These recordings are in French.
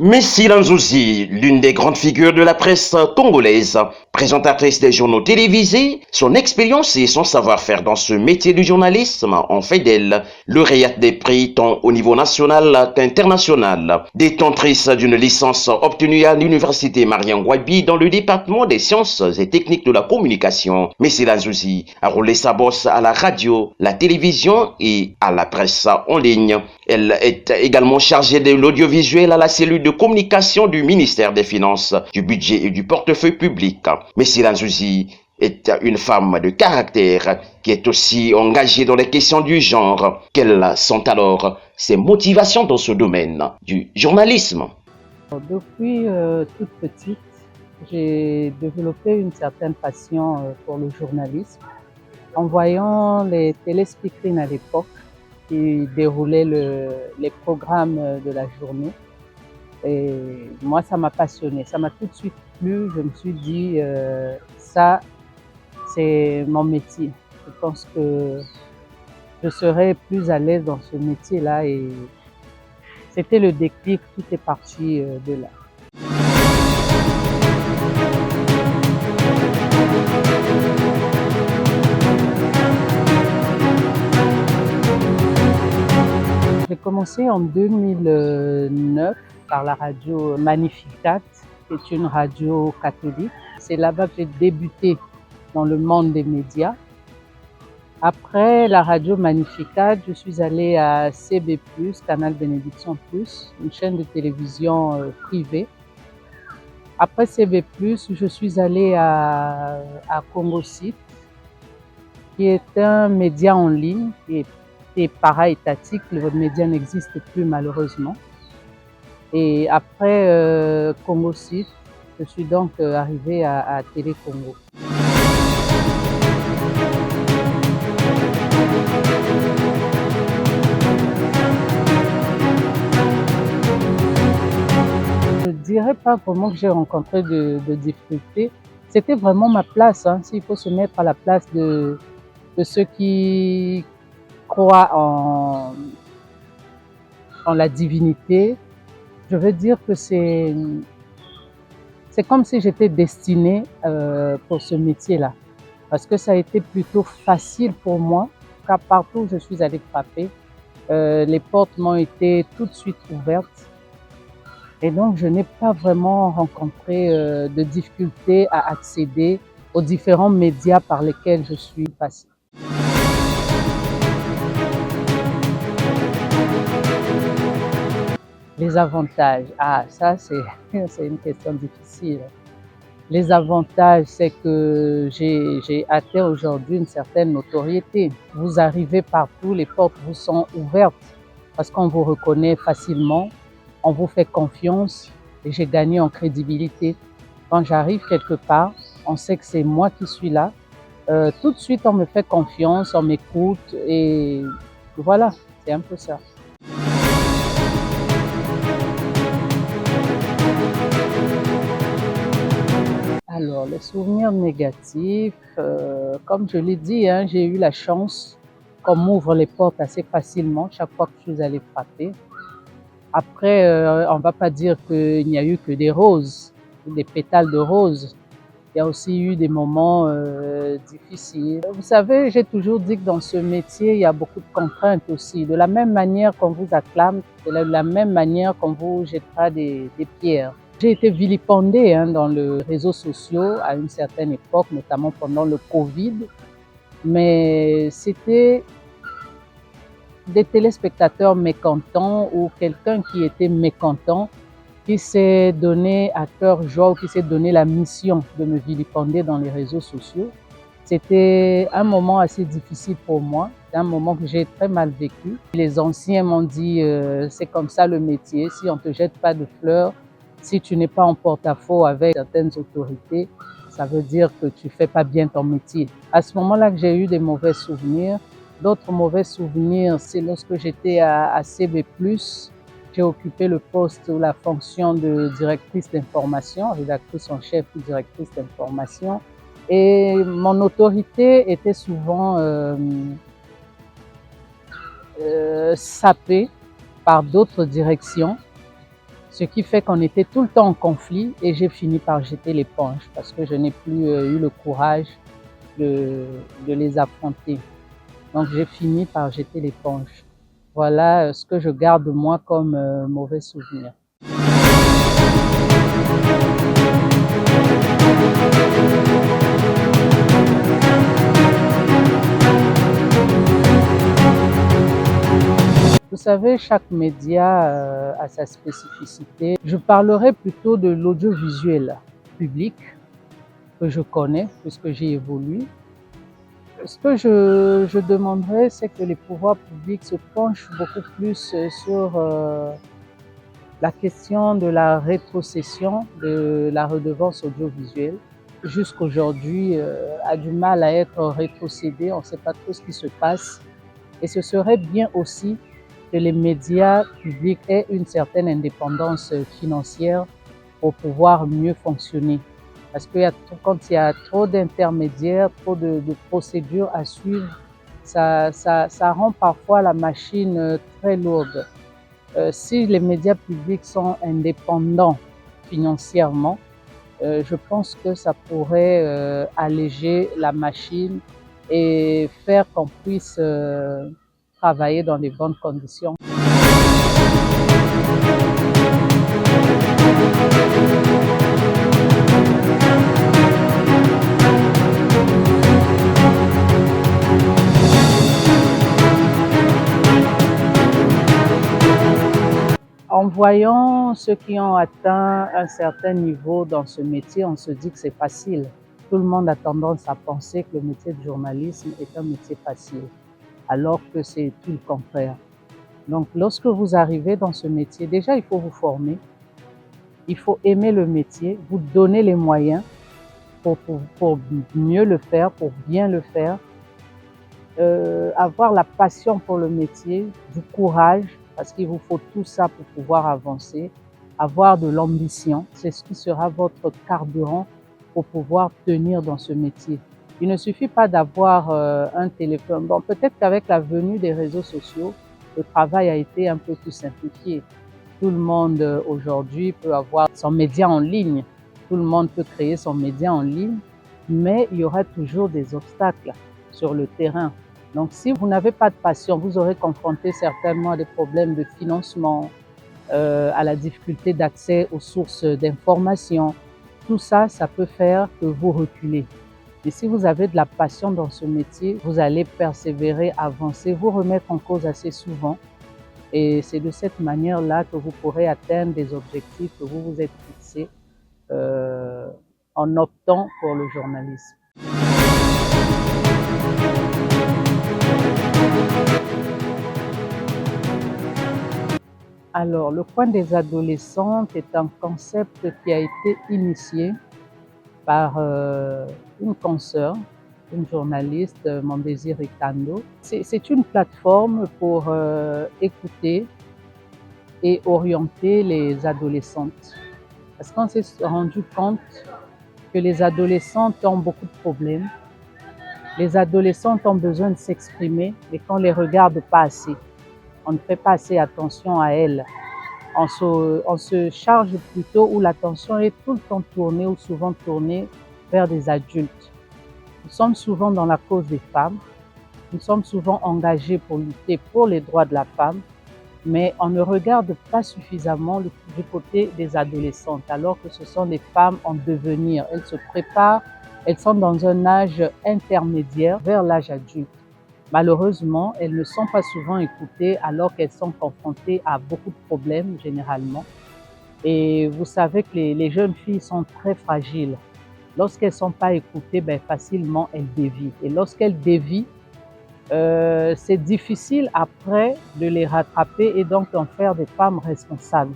Messi Lanzouzi, l'une des grandes figures de la presse congolaise, présentatrice des journaux télévisés, son expérience et son savoir-faire dans ce métier du journalisme ont fait d'elle lauréate des prix tant au niveau national qu'international. Détentrice d'une licence obtenue à l'université Marian-Ngouabi dans le département des sciences et techniques de la communication, Messi Lanzouzi a roulé sa bosse à la radio, la télévision et à la presse en ligne. Elle est également chargée de l'audiovisuel à la cellule de communication du ministère des Finances, du Budget et du Portefeuille public. Messi Lanzouzi est une femme de caractère qui est aussi engagée dans les questions du genre. Quelles sont alors ses motivations dans ce domaine du journalisme? Depuis toute petite, j'ai développé une certaine passion pour le journalisme. En voyant les téléspeakerines à l'époque qui déroulaient les programmes de la journée, et moi ça m'a passionné, ça m'a tout de suite plu. Je me suis dit ça c'est mon métier. Je pense que je serais plus à l'aise dans ce métier-là et c'était le déclic, tout est parti de là. J'ai commencé en 2009 par la radio Magnificat, qui est une radio catholique. C'est là-bas que j'ai débuté dans le monde des médias. Après la radio Magnificat, je suis allée à CB+, Canal Bénédiction Plus, une chaîne de télévision privée. Après CB+, je suis allée à Congo Site, qui est un média en ligne, qui est para-étatique. Le média n'existe plus malheureusement. Et après Congo Site, je suis donc arrivée à Télé Congo. Je ne dirais pas vraiment que j'ai rencontré de difficultés. C'était vraiment ma place. S'il faut se mettre à la place de ceux qui croient en la divinité, je veux dire que c'est comme si j'étais destinée pour ce métier-là. Parce que ça a été plutôt facile pour moi, car partout où je suis allée frapper, les portes m'ont été tout de suite ouvertes. Et donc, je n'ai pas vraiment rencontré de difficultés à accéder aux différents médias par lesquels je suis passée. Les avantages, ça c'est une question difficile. Les avantages, c'est que j'ai atteint aujourd'hui une certaine notoriété. Vous arrivez partout, les portes vous sont ouvertes parce qu'on vous reconnaît facilement, on vous fait confiance et j'ai gagné en crédibilité. Quand j'arrive quelque part, on sait que c'est moi qui suis là. Tout de suite, on me fait confiance, on m'écoute et voilà, c'est un peu ça. Alors, les souvenirs négatifs, comme je l'ai dit, j'ai eu la chance qu'on m'ouvre les portes assez facilement chaque fois que je suis allée frapper. Après, on ne va pas dire qu'il n'y a eu que des roses, des pétales de roses. Il y a aussi eu des moments difficiles. Vous savez, j'ai toujours dit que dans ce métier, il y a beaucoup de contraintes aussi. De la même manière qu'on vous acclame, de la même manière qu'on vous jettera des pierres. J'ai été vilipendée dans les réseaux sociaux à une certaine époque, notamment pendant le Covid, mais c'était des téléspectateurs mécontents ou quelqu'un qui était mécontent, qui s'est donné à cœur joie ou qui s'est donné la mission de me vilipender dans les réseaux sociaux. C'était un moment assez difficile pour moi, un moment que j'ai très mal vécu. Les anciens m'ont dit c'est comme ça le métier, si on ne te jette pas de fleurs, si tu n'es pas en porte-à-faux avec certaines autorités, ça veut dire que tu ne fais pas bien ton métier. À ce moment-là que j'ai eu des mauvais souvenirs. D'autres mauvais souvenirs, c'est lorsque j'étais à CB+, j'ai occupé le poste ou la fonction de directrice d'information, rédactrice en chef ou directrice d'information. Et mon autorité était souvent sapée par d'autres directions Ce qui fait qu'on était tout le temps en conflit et j'ai fini par jeter l'éponge parce que je n'ai plus eu le courage de, de les affronter. Donc j'ai fini par jeter l'éponge. Voilà ce que je garde de moi comme mauvais souvenir. Vous savez, chaque média a sa spécificité. Je parlerai plutôt de l'audiovisuel public que je connais puisque j'y évolue. Ce que je demanderais, c'est que les pouvoirs publics se penchent beaucoup plus sur la question de la rétrocession de la redevance audiovisuelle. Jusqu'aujourd'hui, a du mal à être rétrocédé, on ne sait pas trop ce qui se passe. Et ce serait bien aussi que les médias publics aient une certaine indépendance financière pour pouvoir mieux fonctionner. Parce que quand il y a trop d'intermédiaires, trop de procédures à suivre, ça rend parfois la machine très lourde. Si les médias publics sont indépendants financièrement, je pense que ça pourrait alléger la machine et faire qu'on puisse travailler dans de bonnes conditions. En voyant ceux qui ont atteint un certain niveau dans ce métier, on se dit que c'est facile. Tout le monde a tendance à penser que le métier de journalisme est un métier facile, alors que c'est tout le contraire. Donc, lorsque vous arrivez dans ce métier, déjà, il faut vous former, il faut aimer le métier, vous donner les moyens pour mieux le faire, pour bien le faire, avoir la passion pour le métier, du courage, parce qu'il vous faut tout ça pour pouvoir avancer, avoir de l'ambition, c'est ce qui sera votre carburant pour pouvoir tenir dans ce métier. Il ne suffit pas d'avoir un téléphone. Bon, peut-être qu'avec la venue des réseaux sociaux, le travail a été un peu plus simplifié. Tout le monde aujourd'hui peut avoir son média en ligne, tout le monde peut créer son média en ligne, mais il y aura toujours des obstacles sur le terrain. Donc si vous n'avez pas de passion, vous aurez confronté certainement à des problèmes de financement, à la difficulté d'accès aux sources d'information. Tout ça, ça peut faire que vous reculez. Mais si vous avez de la passion dans ce métier, vous allez persévérer, avancer, vous remettre en cause assez souvent. Et c'est de cette manière-là que vous pourrez atteindre des objectifs que vous vous êtes fixés en optant pour le journalisme. Alors, le coin des adolescentes est un concept qui a été initié par une consoeur, une journaliste, Mondésir Ikando. C'est une plateforme pour écouter et orienter les adolescentes. Parce qu'on s'est rendu compte que les adolescentes ont beaucoup de problèmes. Les adolescentes ont besoin de s'exprimer, mais qu'on ne les regarde pas assez. On ne fait pas assez attention à elles. On se charge plutôt où l'attention est tout le temps tournée ou souvent tournée vers des adultes. Nous sommes souvent dans la cause des femmes. Nous sommes souvent engagés pour lutter pour les droits de la femme, mais on ne regarde pas suffisamment du côté des adolescentes, alors que ce sont des femmes en devenir. Elles se préparent, elles sont dans un âge intermédiaire vers l'âge adulte. Malheureusement, elles ne sont pas souvent écoutées alors qu'elles sont confrontées à beaucoup de problèmes généralement. Et vous savez que les jeunes filles sont très fragiles. Lorsqu'elles ne sont pas écoutées, facilement elles dévient. Et lorsqu'elles dévient, c'est difficile après de les rattraper et donc d'en faire des femmes responsables.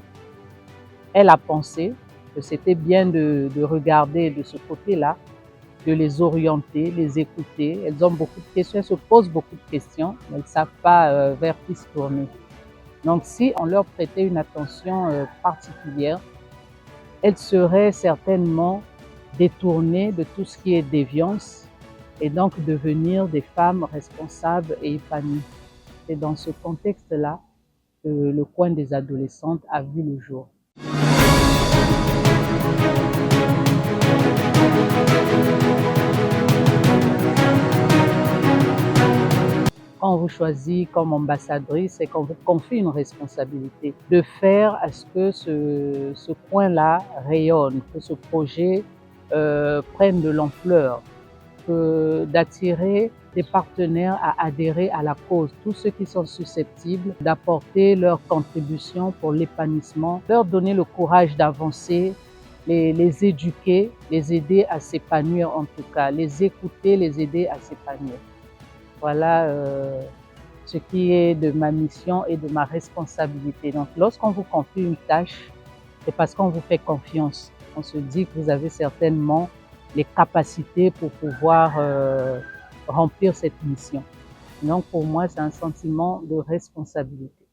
Elle a pensé que c'était bien de regarder de ce côté-là, de les orienter, les écouter. Elles ont beaucoup de questions, elles se posent beaucoup de questions, mais elles ne savent pas vers qui se tourner. Donc si on leur prêtait une attention particulière, elles seraient certainement détournées de tout ce qui est déviance et donc devenir des femmes responsables et épanouies. C'est dans ce contexte-là que le coin des adolescentes a vu le jour. quand on vous choisit comme ambassadrice, c'est qu'on vous confie une responsabilité de faire à ce que ce coin-là rayonne, que ce projet prenne de l'ampleur, d'attirer des partenaires à adhérer à la cause, tous ceux qui sont susceptibles d'apporter leur contribution pour l'épanouissement, leur donner le courage d'avancer, les éduquer, les aider à s'épanouir en tout cas, les écouter, les aider à s'épanouir. Voilà ce qui est de ma mission et de ma responsabilité. Donc lorsqu'on vous confie une tâche, c'est parce qu'on vous fait confiance. On se dit que vous avez certainement les capacités pour pouvoir remplir cette mission. Donc pour moi, c'est un sentiment de responsabilité.